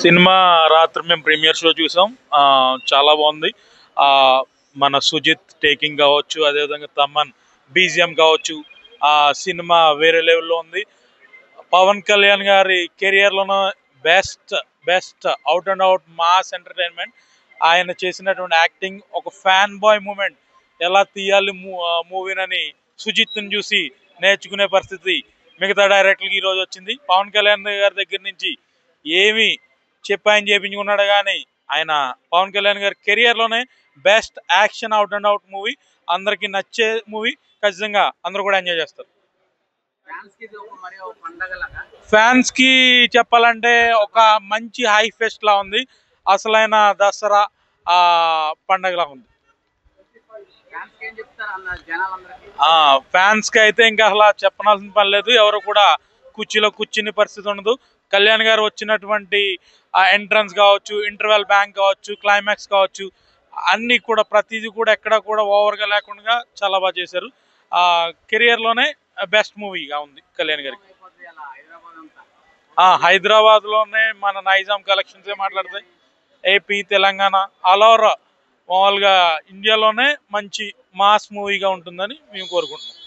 Cinema రాత్రి మేము premiere show చూసాం. చాలా బాగుంది. మన సుజిత్ టేకింగ్ కావచ్చు, అదేవిధంగా తమన్ బీజిఎం కావచ్చు, ఆ సినిమా వేరే లెవెల్లో ఉంది. పవన్ కళ్యాణ్ గారి కెరియర్లోనూ best best out and out mass entertainment. ఆయన చేసినటువంటి యాక్టింగ్ ఒక ఫ్యాన్ బాయ్ మూమెంట్, ఎలా తీయాలి మూవీనని సుజిత్ని చూసి నేర్చుకునే పరిస్థితి మిగతా డైరెక్టర్కి ఈరోజు వచ్చింది. పవన్ కళ్యాణ్ గారి దగ్గర నుంచి ఏమి ఆయన చేయించుకున్నాడు, కానీ ఆయన పవన్ కళ్యాణ్ గారి కెరియర్లోనే best action out and out movie. అందరికి నచ్చే మూవీ, ఖచ్చితంగా అందరూ కూడా ఎంజాయ్ చేస్తారు. ఫ్యాన్స్ కి చెప్పాలంటే ఒక మంచి హై ఫెస్ట్ లా ఉంది, అసలైన దసరా పండగలా ఉంది. ఫ్యాన్స్ కి అయితే ఇంకా అసలు చెప్పనాల్సిన పని లేదు. ఎవరు కూడా కుర్చీలో కూర్చుని పరిస్థితి ఉండదు. కళ్యాణ్ గారు వచ్చినటువంటి ఎంట్రన్స్ కావచ్చు, ఇంటర్వెల్ బ్యాంక్ కావచ్చు, క్లైమాక్స్ కావచ్చు, అన్ని కూడా ప్రతిదీ కూడా ఎక్కడ కూడా ఓవర్ గా లేకుండా చాలా బాగా చేశారు. కెరియర్ లోనే బెస్ట్ మూవీగా ఉంది కళ్యాణ్ గారికి. హైదరాబాద్ లోనే మన నైజాం కలెక్షన్స్ మాట్లాడతాయి. ఏపీ, తెలంగాణ, ఆల్ ఓవర్ మామూలుగా ఇండియాలోనే మంచి మాస్ మూవీగా ఉంటుందని మేము కోరుకుంటున్నాం.